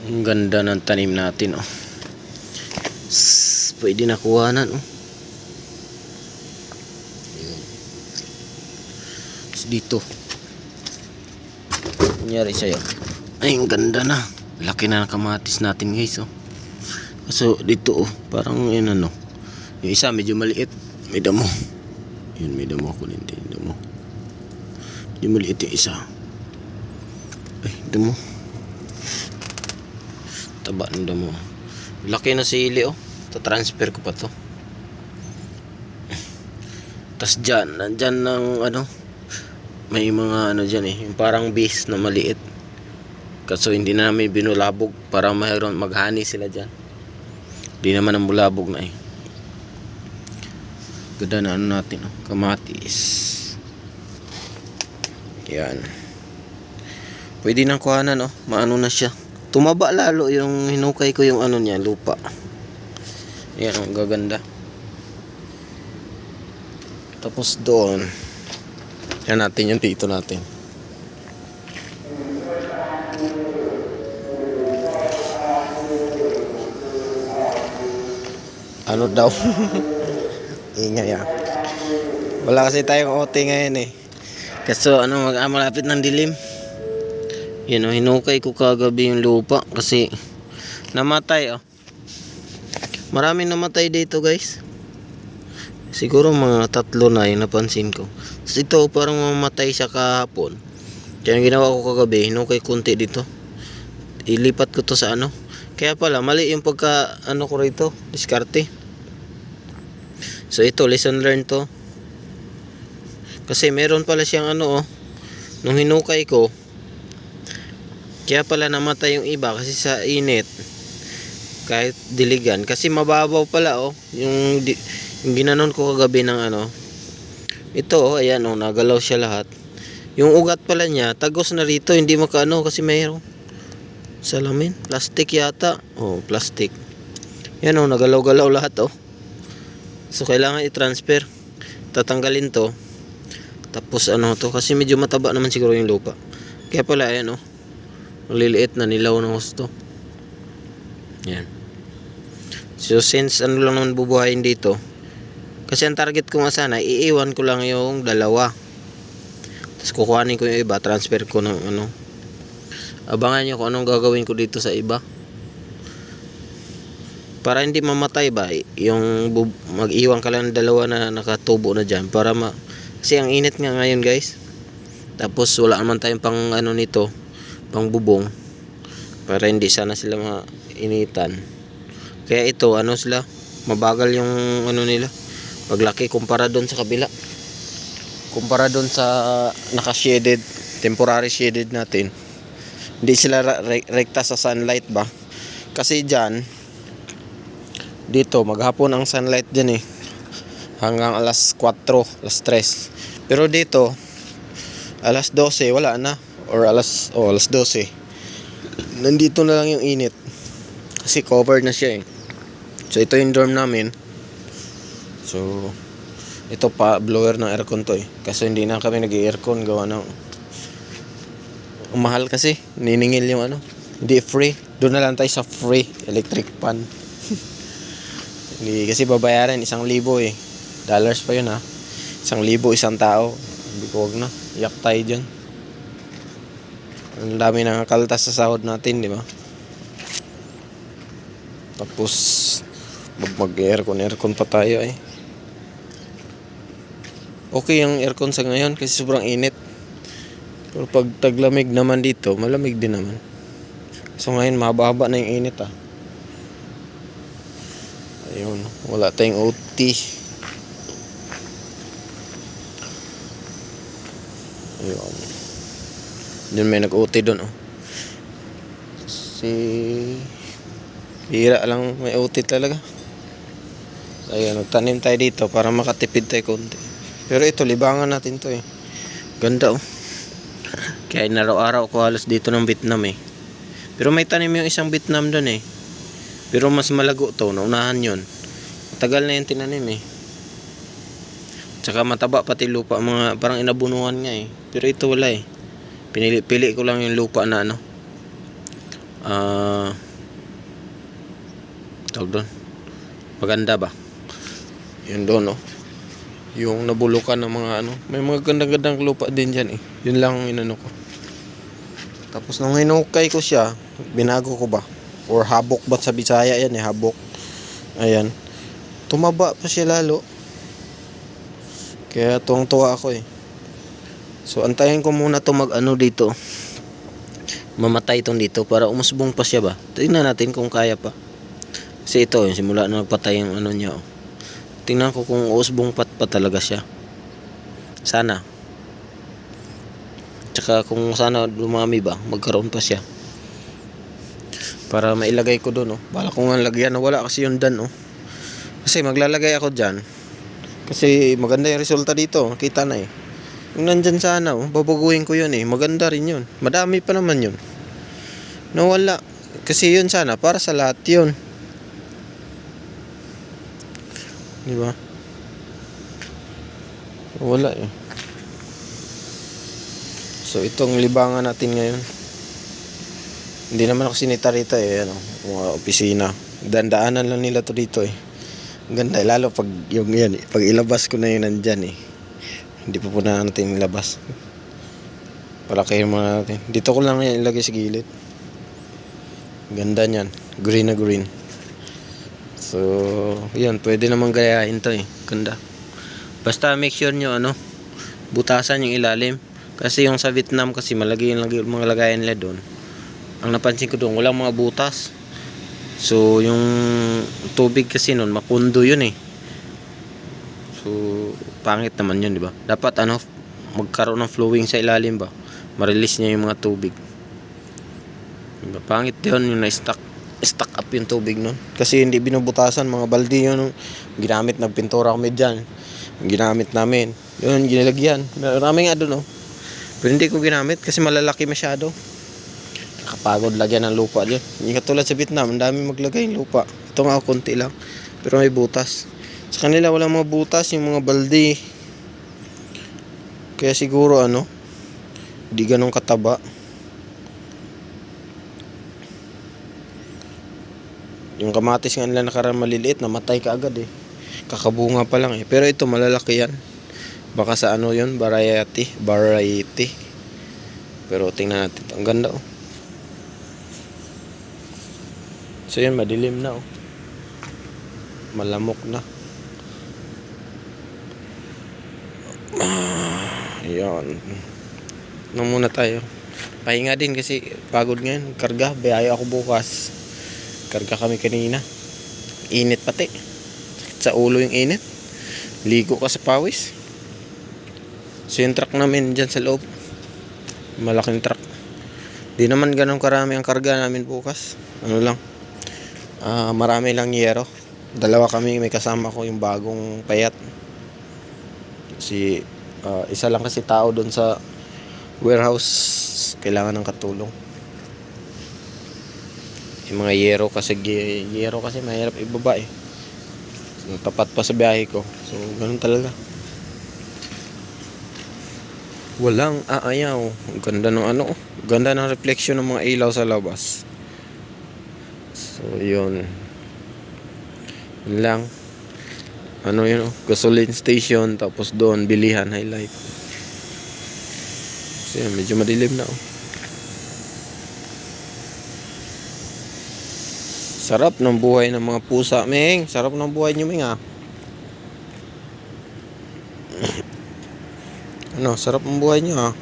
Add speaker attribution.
Speaker 1: Ang ganda ng tanim natin, oh. Pwede na kuhanan, oh. Dito. Kunyari sa'yo. Ay, ang ganda na. Laki na ng kamatis natin, guys, oh. So, dito, oh. Parang, yun, ano. Yung isa, medyo maliit. May damo. Yun, may damo ako din. Damo. Medyo maliit yung isa. Ay, damo. Taba ng damo. Laki na sili, oh. Transfer ko pa to. Tas dyan, nandyan ng ano, may mga ano dyan eh, yung parang bees na maliit. Kaso hindi na namin binulabog para mayroon maghani sila dyan. Hindi naman ang bulabog na eh. Ganda na ano natin, oh, kamatis. Yan. Pwede nang kuhanan, oh. Maano na siya. Tumaba lalo yung hinukay ko yung ano niya, lupa. Yan, ang gaganda. Tapos doon, yan natin yung dito natin. Ano daw? Ingay, ah. Wala kasi tayong OT ngayon eh. Kaso ano, malapit ng dilim. Yan, oh, hinukay ko kagabi yung lupa kasi namatay, oh. Maraming namatay dito, guys. Siguro mga 3 na yung napansin ko. Tapos ito parang mamatay siya kahapon. Kaya ginawa ko kagabi, hinukay kunti dito. Ilipat ko to sa ano. Kaya pala mali yung pagka ano ko rito, diskarte. So ito, lesson learned to. Kasi meron pala siyang ano, oh. Nung hinukay ko, kaya pala namatay yung iba kasi sa init. Kahit diligan kasi mababaw pala, oh, yung ginanon ko kagabi ng ano. Ito, oh, ayan, oh, nagalaw siya lahat. Yung ugat pala niya tagos na rito, hindi makaano kasi mayroong salamin, plastic yata. Oh, plastic. Yan, oh, nagalaw-galaw lahat, oh. So kailangan i-transfer. Tatanggalin to. Tapos ano to kasi medyo mataba naman siguro yung lupa. Kaya pala ayan, oh. Maliliit na nilaw ng gusto. Yan. So since ano lang naman bubuhayin dito, kasi ang target ko nga sana, iiwan ko lang yung dalawa. Tapos kukuhanin ko yung iba, transfer ko ng ano. Abangan nyo kung anong gagawin ko dito sa iba. Para hindi mamatay ba, yung mag-iwan ka lang ng dalawa na nakatubo na dyan. Kasi ang init nga ngayon, guys. Tapos wala naman tayong pang ano nito, pang bubong. Para hindi sana sila mainitan. Kaya ito, ano sila, mabagal yung ano nila, paglaki kumpara doon sa kabila. Kumpara doon sa naka-shaded, temporary shaded natin. Hindi sila rekta sa sunlight ba? Kasi dyan, dito, maghapon ang sunlight dyan eh. Hanggang alas 4, alas 3. Pero dito, alas 12, wala na. Or alas 12. Nandito na lang yung init. Kasi covered na siya eh. So ito yung dorm namin. So ito pa blower ng aircon to eh. Kasi hindi na kami nag-aircon gawa ng mahal kasi. Niningil yung ano. Hindi free. Doon na lang tayo sa free electric pan. Hindi kasi babayaran 1,000 eh. Dollars pa yun ha. 1,000 isang tao. Hindi ko wag na. Iyak tayo dyan. Ang dami nang kaltas sa sahod natin, di ba? Tapos mag-aircon pa tayo eh. Okay yung aircon sa ngayon kasi sobrang init. Pero pag taglamig naman dito, malamig din naman. So ngayon mahaba na yung init ah. Ayun, wala tayong OT. Ayun. Doon may nag-OT doon, oh. Hira lang may OT talaga. Ayun, nagtanim tayo dito para makatipid tayo konti. Pero ito, libangan natin to eh. Ganda, oh. Kaya inaraw-araw ko halos dito ng Vietnam eh. Pero may tanim yung isang Vietnam doon eh. Pero mas malago to, naunahan yun. Tagal na yung tinanim eh. Tsaka mataba pati lupa, mga parang inabunuhan nga eh. Pero ito wala eh. Pili ko lang yung lupa na ano. tawag doon, maganda ba yun doon, no? Yung nabulukan ng mga ano, may mga gandang-gandang lupa din dyan eh. Yun lang ang inano ko. Tapos nung hinukay ko siya, binago ko ba, or habok ba sa Bisaya yan eh, habok. Ayan, tumaba pa siya lalo, kaya tuwang-tuwa ako eh. So antayin ko muna to mag ano dito, mamatay itong dito para umusbong pa siya ba. Tingnan natin kung kaya pa. Kasi ito yung simula na nagpatay yung ano niya, oh. Tingnan ko kung uusbong pa talaga siya. Sana. Tsaka kung sana dumami ba, magkaroon pa siya. Para mailagay ko doon, oh. Bala ko nga lagyan, wala kasi yung dan, oh. Kasi maglalagay ako dyan. Kasi maganda yung resulta dito, kita na eh. Yung nandyan sana, oh, babaguhin ko yun eh. Maganda rin yun. Madami pa naman yun. Nawala. Kasi yun sana, para sa lahat yun. Diba? Wala eh. So itong libangan natin ngayon, hindi naman ako sinitarita eh, ano, mga opisina. Dandaanan lang nila to dito eh. Ganda eh, lalo pag yung yan eh, pag ilabas ko na yun nandyan eh. Hindi pa po na natin ilabas. Palakayin muna natin. Dito ko lang yan ilagay sa gilid. Ganda niyan, green na green. So, yun, pwede namang gayahin to eh. Ganda. Basta make sure nyo, ano, butasan yung ilalim. Kasi yung sa Vietnam kasi malagi yung mga lagayan nila doon. Ang napansin ko doon, walang mga butas. So, yung tubig kasi noon, mapundo yun eh. So, pangit naman yun, di ba? Dapat, ano, magkaroon ng flowing sa ilalim ba? Ma-release niya yung mga tubig. Diba? Pangit yun, yung na-stuck up yung tubig nun. Kasi hindi binubutasan, mga balde yun. Ginamit, nagpintura kami dyan. Ginamit namin. Yun, ginilagyan. Marami nga doon, oh. Pero hindi ko ginamit kasi malalaki masyado. Nakapagod lagyan ng lupa dyan. Hindi katulad sa Vietnam, ang dami maglagay ng lupa. Ito nga, konti lang. Pero may butas. Sa kanila, walang mga butas, yung mga balde. Kaya siguro, ano, hindi ganun kataba. Yung kamatis nga nila nakaraan maliliit, namatay ka agad eh. Kakabunga pa lang eh. Pero ito malalaki yan. Baka sa ano yun, variety. Pero tingnan natin. Ang ganda oh. So yun, madilim na oh. Malamok na. Ayan. Ano muna tayo. Pahinga din kasi pagod ngayon. Karga, biyahe ako bukas. Karga kami kanina. Init pati. Sakit sa ulo yung init. Ligo ka sa pawis. So yung truck namin dyan sa loob, malaking truck. Di naman ganun karami ang karga namin bukas. Ano lang, marami lang yero. Dalawa kami, may kasama ko yung bagong payat. Kasi isa lang kasi tao doon sa warehouse, kailangan ng katulong. Yung mga yero kasi mahirap ibaba eh. So, tapat pa sa biyahe ko. So ganun talaga. Walang aayaw. Ang ganda ng ano, ganda ng reflection ng mga ilaw sa labas. So yun. Yun lang. Ano yun, gasoline station, tapos doon bilihan, highlight. So yun, medyo madilim na oh. Sarap ng buhay ng mga pusa, Ming. Sarap ng buhay nyo, Ming, ah. Ano, sarap ng buhay nyo, ah.